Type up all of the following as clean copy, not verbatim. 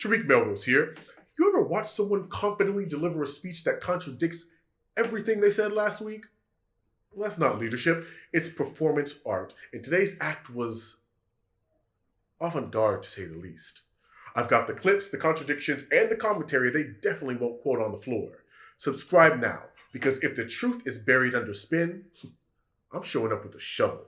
Tariq Melrose here. You ever watch someone confidently deliver a speech that contradicts everything they said last week? Well, that's not leadership. It's performance art. And today's act was avant-garde, to say the least. I've got the clips, the contradictions, and the commentary they definitely won't quote on the floor. Subscribe now, because if the truth is buried under spin, I'm showing up with a shovel.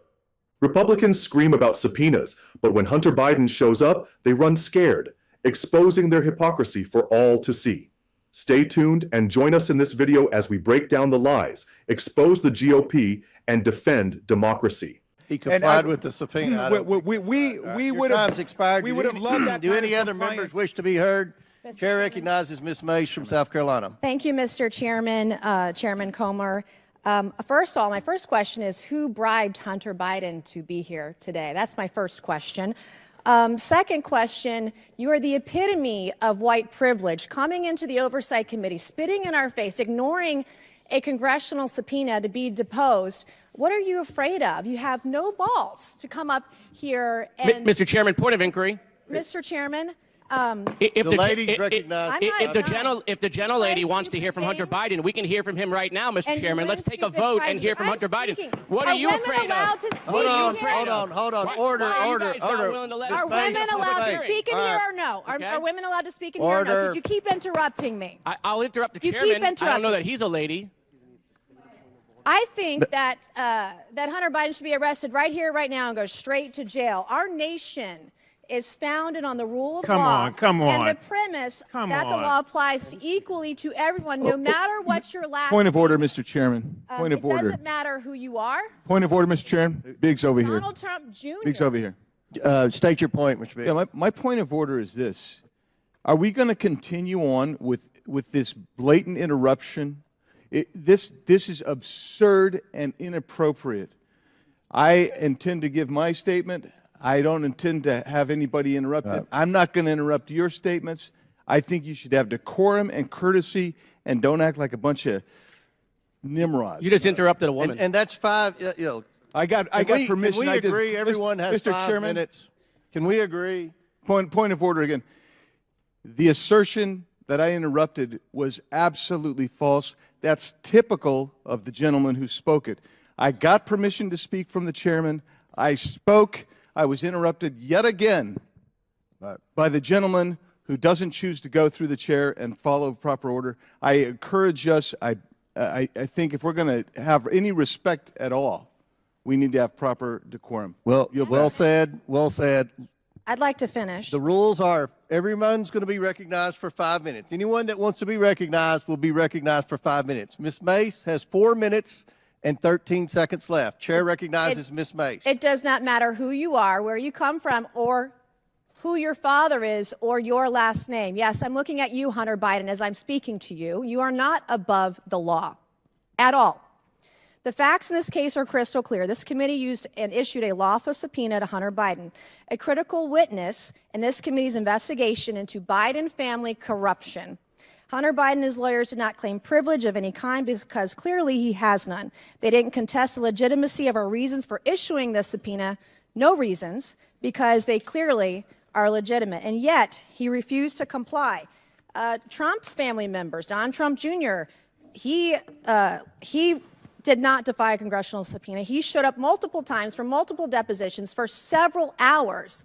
Republicans scream about subpoenas, but when Hunter Biden shows up, they run scared, exposing their hypocrisy for all to see. Stay tuned and join us in this video as we break down the lies, expose the GOP, and defend democracy. He complied with the subpoena. We would have expired. We would have loved that. Do any other members wish to be heard? Chair recognizes Ms. Mace from South Carolina. Thank you, Mr. Chairman, Chairman Comer. First of all, my first question is, who bribed Hunter Biden to be here today? That's my first question. Second question, you are the epitome of white privilege, coming into the Oversight Committee, spitting in our face, ignoring a congressional subpoena to be deposed. What are you afraid of? You have no balls to come up here and... Mr. Chairman, point of inquiry. Mr. Chairman, if the ladies recognize... If the gentlelady wants to hear from Hunter Biden, we can hear from him right now, Mr. Chairman. Let's take a vote and hear from Hunter Biden. What are you afraid of? Hold on. Order. Are women allowed to speak in here or no? Are women allowed to speak in here or no? Because you keep interrupting me. I'll interrupt the chairman. I don't know that he's a lady. I think that that Hunter Biden should be arrested right here, right now, and go straight to jail. Our nation is founded on the rule of law. Come on. And the premise that the law applies equally to everyone, no matter what your last Point of order, Mr. Chairman. Point of order. It doesn't matter who you are. Point of order, Mr. Chairman. Biggs over here. Donald Trump Jr. Biggs over here. State your point, Mr. Biggs. Yeah, my point of order is this. Are we going to continue on with this blatant interruption? This is absurd and inappropriate. I intend to give my statement. I don't intend to have anybody interrupted. I'm not going to interrupt your statements. I think you should have decorum and courtesy and don't act like a bunch of nimrods. You just interrupted a woman. And that's five. I got permission. Can we agree? Everyone has Mr. 5 Chairman, minutes. Can we agree? Point of order again. The assertion that I interrupted was absolutely false. That's typical of the gentleman who spoke it. I got permission to speak from the chairman. I spoke. I was interrupted yet again by the gentleman who doesn't choose to go through the chair and follow proper order. I encourage us, I think if we're going to have any respect at all, we need to have proper decorum. Well said. Well said. I'd like to finish. The rules are everyone's going to be recognized for 5 minutes. Anyone that wants to be recognized will be recognized for 5 minutes. Ms. Mace has 4 minutes and 13 seconds left. Chair recognizes Ms. Mace. It does not matter who you are, where you come from, or who your father is, or your last name. Yes, I'm looking at you, Hunter Biden, as I'm speaking to you. You are not above the law at all. The facts in this case are crystal clear. This committee used and issued a lawful subpoena to Hunter Biden, a critical witness in this committee's investigation into Biden family corruption. Hunter Biden and his lawyers did not claim privilege of any kind because clearly he has none. They didn't contest the legitimacy of our reasons for issuing this subpoena, no reasons, because they clearly are legitimate. And yet he refused to comply. Trump's family members, Donald Trump Jr., he did not defy a congressional subpoena. He showed up multiple times for multiple depositions for several hours.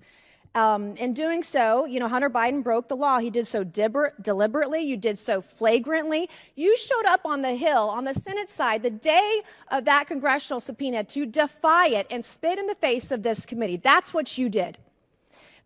In doing so, Hunter Biden broke the law. He did so deliberately. You did so flagrantly. You showed up on the Hill, on the Senate side, the day of that congressional subpoena to defy it and spit in the face of this committee. That's what you did.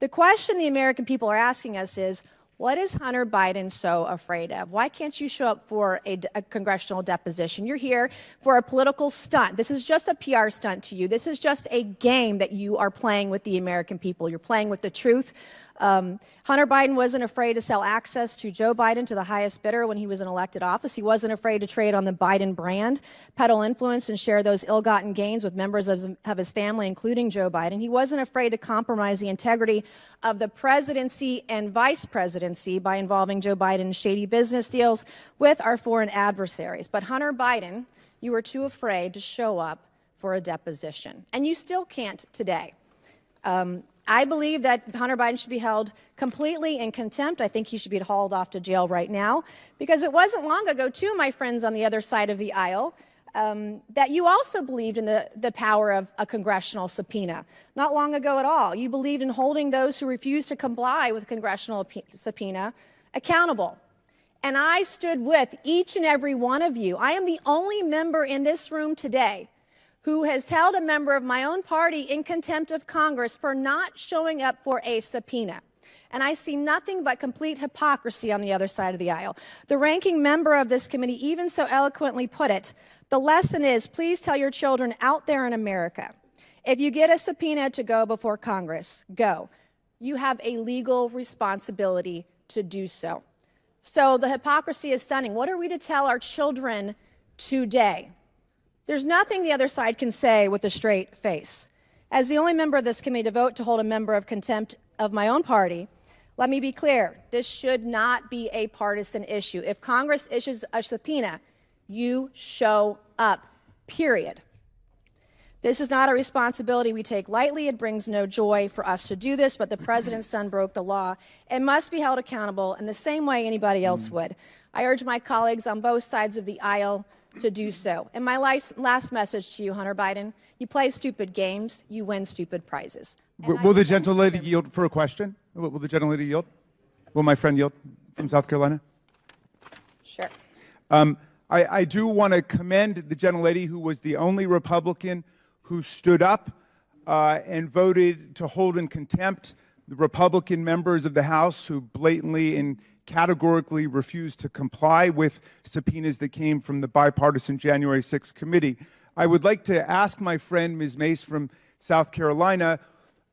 The question the American people are asking us is, what is Hunter Biden so afraid of? Why can't you show up for a congressional deposition? You're here for a political stunt. This is just a PR stunt to you. This is just a game that you are playing with the American people. You're playing with the truth. Hunter Biden wasn't afraid to sell access to Joe Biden to the highest bidder when he was in elected office. He wasn't afraid to trade on the Biden brand, peddle influence, and share those ill-gotten gains with members of his family, including Joe Biden. He wasn't afraid to compromise the integrity of the presidency and vice presidency by involving Joe Biden in shady business deals with our foreign adversaries. But Hunter Biden, you were too afraid to show up for a deposition, and you still can't today. I believe that Hunter Biden should be held completely in contempt. I think he should be hauled off to jail right now, because it wasn't long ago, too, my friends on the other side of the aisle, that you also believed in the power of a congressional subpoena. Not long ago at all. You believed in holding those who refused to comply with a congressional subpoena accountable. And I stood with each and every one of you. I am the only member in this room today who has held a member of my own party in contempt of Congress for not showing up for a subpoena. And I see nothing but complete hypocrisy on the other side of the aisle. The ranking member of this committee even so eloquently put it, the lesson is, please tell your children out there in America, if you get a subpoena to go before Congress, go. You have a legal responsibility to do so. So the hypocrisy is stunning. What are we to tell our children today? There's nothing the other side can say with a straight face. As the only member of this committee to vote to hold a member of contempt of my own party, let me be clear, this should not be a partisan issue. If Congress issues a subpoena, you show up, period. This is not a responsibility we take lightly. It brings no joy for us to do this, but the president's son broke the law and must be held accountable in the same way anybody else would. I urge my colleagues on both sides of the aisle to do so. And my last message to you, Hunter Biden, you play stupid games, you win stupid prizes. Will the gentlelady yield for a question? Will the gentlelady yield? Will my friend yield from South Carolina? Sure. I do want to commend the gentlelady who was the only Republican who stood up and voted to hold in contempt the Republican members of the House who blatantly and categorically refused to comply with subpoenas that came from the bipartisan January 6th committee. I would like to ask my friend, Ms. Mace from South Carolina,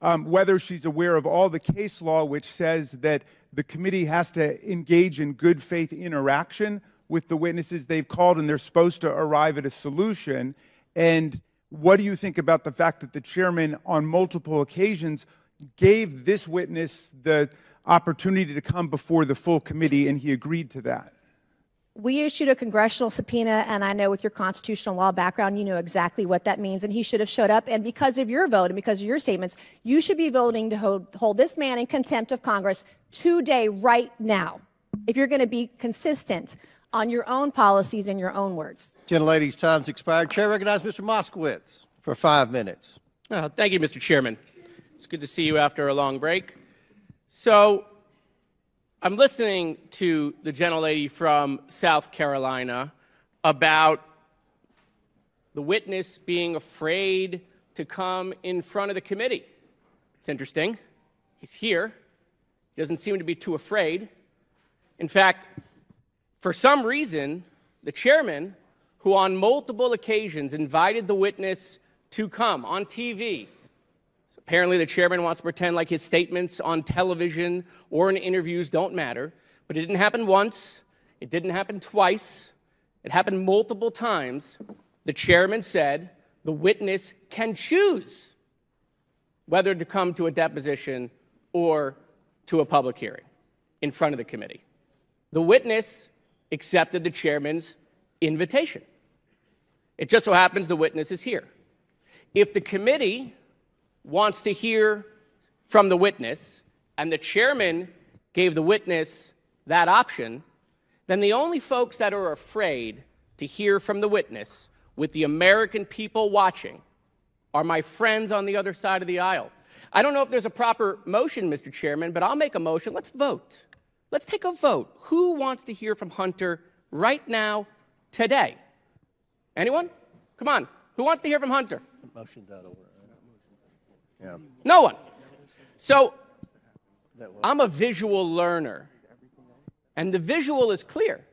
whether she's aware of all the case law which says that the committee has to engage in good faith interaction with the witnesses they've called, and they're supposed to arrive at a solution. And what do you think about the fact that the chairman on multiple occasions gave this witness the opportunity to come before the full committee, and he agreed to that? We issued a congressional subpoena, and I know with your constitutional law background, you know exactly what that means, and he should have showed up. And because of your vote and because of your statements, you should be voting to hold this man in contempt of Congress today, right now, if you're going to be consistent on your own policies and your own words. Gentlelady's time's expired. Chair recognizes Mr. Moskowitz for 5 minutes. Thank you, Mr. Chairman. It's good to see you after a long break. So I'm listening to the gentlelady from South Carolina about the witness being afraid to come in front of the committee. It's interesting. He's here. He doesn't seem to be too afraid. In fact, for some reason, the chairman, who on multiple occasions invited the witness to come on TV, apparently the chairman wants to pretend like his statements on television or in interviews don't matter, but it didn't happen once, it didn't happen twice, it happened multiple times. The chairman said the witness can choose whether to come to a deposition or to a public hearing in front of the committee. The witness accepted the chairman's invitation. It just so happens the witness is here. If the committee wants to hear from the witness, and the chairman gave the witness that option, then the only folks that are afraid to hear from the witness with the American people watching are my friends on the other side of the aisle. I don't know if there's a proper motion, Mr. Chairman, but I'll make a motion. Let's vote. Let's take a vote. Who wants to hear from Hunter right now, today? Anyone? Come on. Who wants to hear from Hunter? Motion's out of order. Yeah. No one. So I'm a visual learner, and the visual is clear.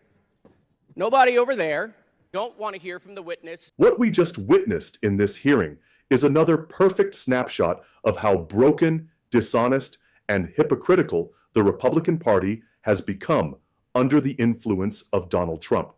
Nobody over there don't want to hear from the witness. What we just witnessed in this hearing is another perfect snapshot of how broken, dishonest, and hypocritical the Republican Party has become under the influence of Donald Trump.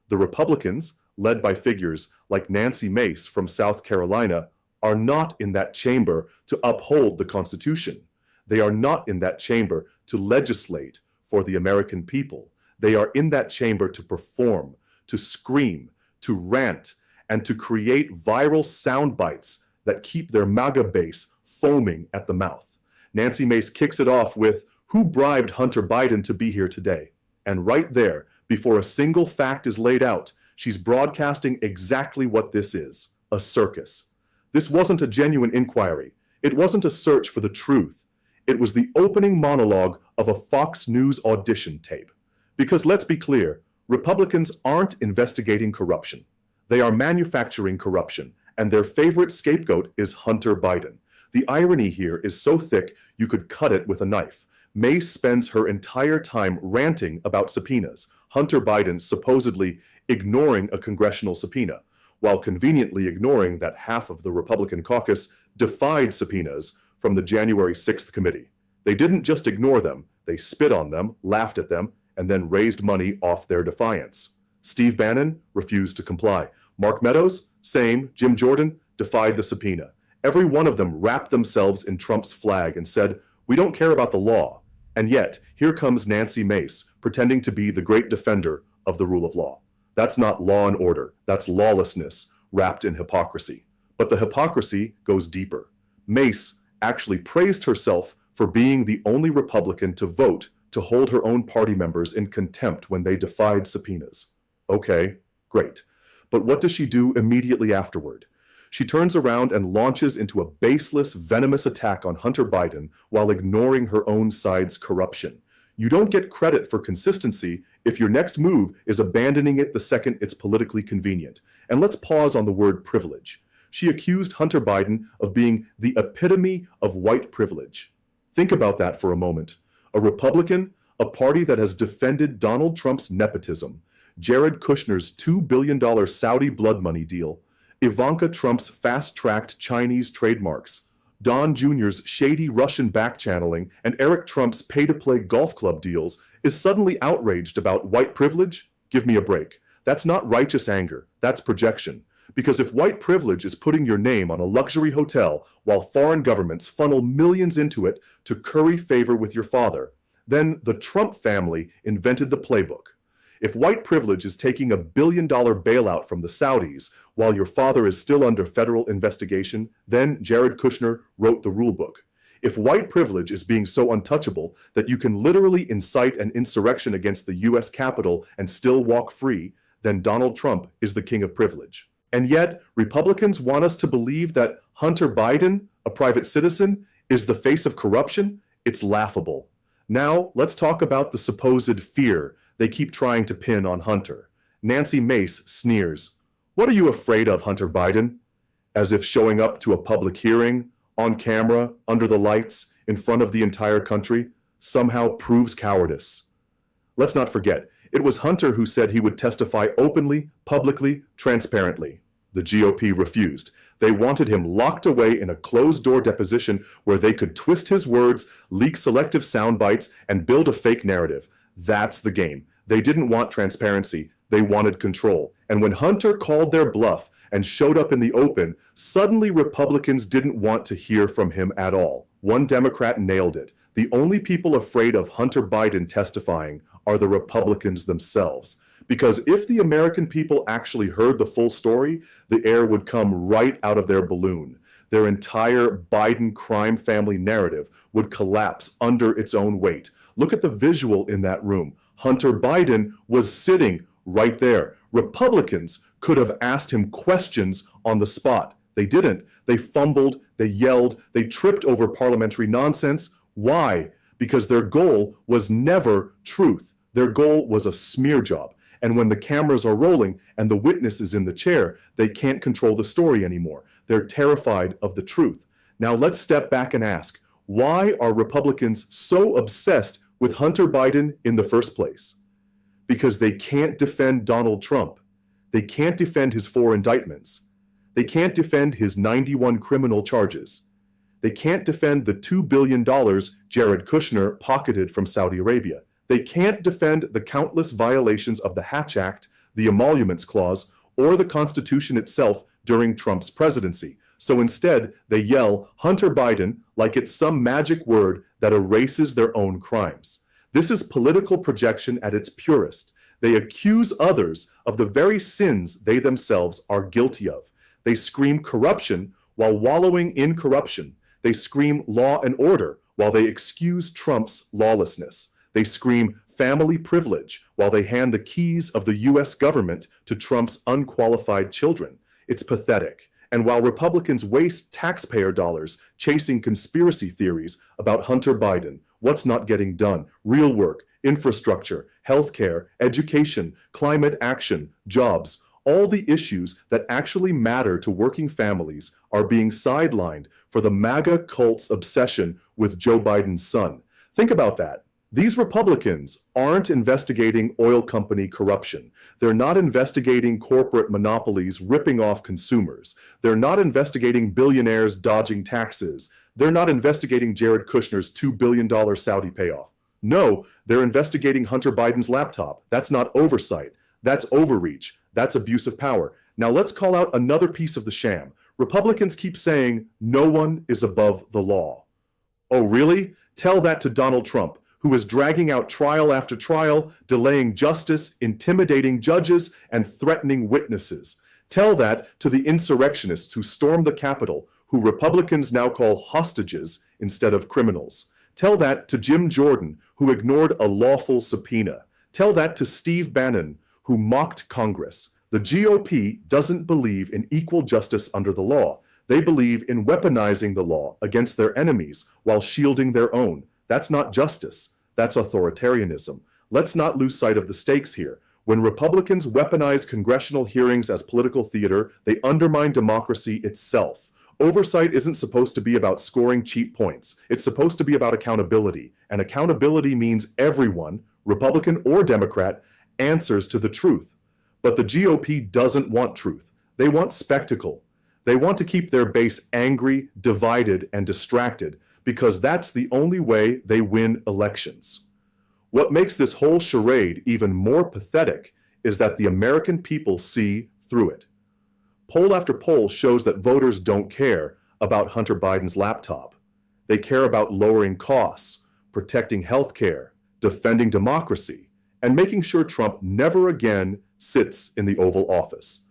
The Republicans, led by figures like Nancy Mace from South Carolina, are not in that chamber to uphold the Constitution. They are not in that chamber to legislate for the American people. They are in that chamber to perform, to scream, to rant, and to create viral sound bites that keep their MAGA base foaming at the mouth. Nancy Mace kicks it off with, "Who bribed Hunter Biden to be here today?" And right there, before a single fact is laid out, she's broadcasting exactly what this is, a circus. This wasn't a genuine inquiry. It wasn't a search for the truth. It was the opening monologue of a Fox News audition tape. Because let's be clear, Republicans aren't investigating corruption. They are manufacturing corruption, and their favorite scapegoat is Hunter Biden. The irony here is so thick you could cut it with a knife. Mace spends her entire time ranting about subpoenas, Hunter Biden supposedly ignoring a congressional subpoena, while conveniently ignoring that half of the Republican caucus defied subpoenas from the January 6th committee. They didn't just ignore them, they spit on them, laughed at them, and then raised money off their defiance. Steve Bannon refused to comply. Mark Meadows, same. Jim Jordan defied the subpoena. Every one of them wrapped themselves in Trump's flag and said, "We don't care about the law." And yet, here comes Nancy Mace, pretending to be the great defender of the rule of law. That's not law and order. That's lawlessness wrapped in hypocrisy. But the hypocrisy goes deeper. Mace actually praised herself for being the only Republican to vote to hold her own party members in contempt when they defied subpoenas. Okay, great. But what does she do immediately afterward? She turns around and launches into a baseless, venomous attack on Hunter Biden while ignoring her own side's corruption. You don't get credit for consistency if your next move is abandoning it the second it's politically convenient. And let's pause on the word privilege. She accused Hunter Biden of being the epitome of white privilege. Think about that for a moment. A Republican, a party that has defended Donald Trump's nepotism, Jared Kushner's $2 billion Saudi blood money deal, Ivanka Trump's fast-tracked Chinese trademarks, Don Jr.'s shady Russian back-channeling, and Eric Trump's pay-to-play golf club deals, is suddenly outraged about white privilege? Give me a break. That's not righteous anger, that's projection. Because if white privilege is putting your name on a luxury hotel while foreign governments funnel millions into it to curry favor with your father, then the Trump family invented the playbook. If white privilege is taking $1 billion bailout from the Saudis while your father is still under federal investigation, then Jared Kushner wrote the rule book. If white privilege is being so untouchable that you can literally incite an insurrection against the US Capitol and still walk free, then Donald Trump is the king of privilege. And yet, Republicans want us to believe that Hunter Biden, a private citizen, is the face of corruption? It's laughable. Now, let's talk about the supposed fear they keep trying to pin on Hunter. Nancy Mace sneers. "What are you afraid of, Hunter Biden?" As if showing up to a public hearing, on camera, under the lights, in front of the entire country, somehow proves cowardice. Let's not forget, it was Hunter who said he would testify openly, publicly, transparently. The GOP refused. They wanted him locked away in a closed-door deposition where they could twist his words, leak selective sound bites, and build a fake narrative. That's the game. They didn't want transparency. They wanted control. And when Hunter called their bluff and showed up in the open, suddenly Republicans didn't want to hear from him at all. One Democrat nailed it. The only people afraid of Hunter Biden testifying are the Republicans themselves. Because if the American people actually heard the full story, the air would come right out of their balloon. Their entire Biden crime family narrative would collapse under its own weight. Look at the visual in that room. Hunter Biden was sitting right there. Republicans could have asked him questions on the spot. They didn't. They fumbled, they yelled, they tripped over parliamentary nonsense. Why? Because their goal was never truth. Their goal was a smear job. And when the cameras are rolling and the witness is in the chair, they can't control the story anymore. They're terrified of the truth. Now let's step back and ask, why are Republicans so obsessed with Hunter Biden in the first place? Because they can't defend Donald Trump. They can't defend his 4 indictments. They can't defend his 91 criminal charges. They can't defend the $2 billion Jared Kushner pocketed from Saudi Arabia. They can't defend the countless violations of the Hatch Act, the Emoluments Clause, or the Constitution itself during Trump's presidency. So instead, they yell Hunter Biden like it's some magic word that erases their own crimes. This is political projection at its purest. They accuse others of the very sins they themselves are guilty of. They scream corruption while wallowing in corruption. They scream law and order while they excuse Trump's lawlessness. They scream family privilege while they hand the keys of the U.S. government to Trump's unqualified children. It's pathetic. And while Republicans waste taxpayer dollars chasing conspiracy theories about Hunter Biden, what's not getting done, real work, infrastructure, healthcare, education, climate action, jobs, all the issues that actually matter to working families are being sidelined for the MAGA cult's obsession with Joe Biden's son. Think about that. These Republicans aren't investigating oil company corruption. They're not investigating corporate monopolies ripping off consumers. They're not investigating billionaires dodging taxes. They're not investigating Jared Kushner's $2 billion Saudi payoff. No, they're investigating Hunter Biden's laptop. That's not oversight. That's overreach. That's abuse of power. Now let's call out another piece of the sham. Republicans keep saying no one is above the law. Oh, really? Tell that to Donald Trump, who is dragging out trial after trial, delaying justice, intimidating judges, and threatening witnesses. Tell that to the insurrectionists who stormed the Capitol, who Republicans now call hostages instead of criminals. Tell that to Jim Jordan, who ignored a lawful subpoena. Tell that to Steve Bannon, who mocked Congress. The GOP doesn't believe in equal justice under the law. They believe in weaponizing the law against their enemies while shielding their own. That's not justice. That's authoritarianism. Let's not lose sight of the stakes here. When Republicans weaponize congressional hearings as political theater, they undermine democracy itself. Oversight isn't supposed to be about scoring cheap points. It's supposed to be about accountability. And accountability means everyone, Republican or Democrat, answers to the truth. But the GOP doesn't want truth. They want spectacle. They want to keep their base angry, divided, and distracted, because that's the only way they win elections. What makes this whole charade even more pathetic is that the American people see through it. Poll after poll shows that voters don't care about Hunter Biden's laptop. They care about lowering costs, protecting health care, defending democracy, and making sure Trump never again sits in the Oval Office.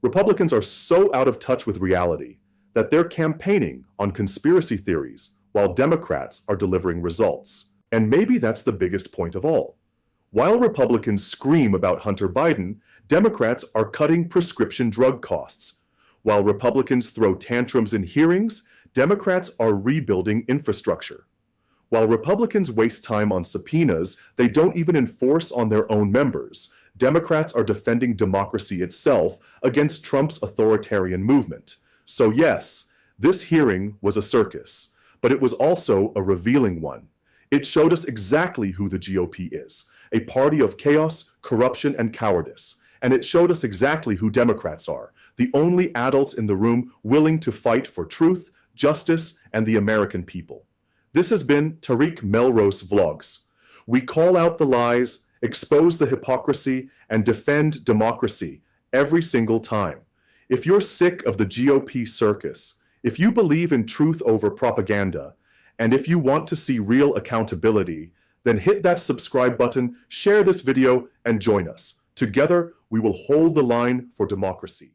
Republicans are so out of touch with reality that they're campaigning on conspiracy theories while Democrats are delivering results. And maybe that's the biggest point of all. While Republicans scream about Hunter Biden, Democrats are cutting prescription drug costs. While Republicans throw tantrums in hearings, Democrats are rebuilding infrastructure. While Republicans waste time on subpoenas they don't even enforce on their own members, Democrats are defending democracy itself against Trump's authoritarian movement. So yes, this hearing was a circus, but it was also a revealing one. It showed us exactly who the GOP is, a party of chaos, corruption, and cowardice. And it showed us exactly who Democrats are, the only adults in the room willing to fight for truth, justice, and the American people. This has been Tariq Melrose Vlogs. We call out the lies, expose the hypocrisy, and defend democracy every single time. If you're sick of the GOP circus, if you believe in truth over propaganda, and if you want to see real accountability, then hit that subscribe button, share this video, and join us. Together, we will hold the line for democracy.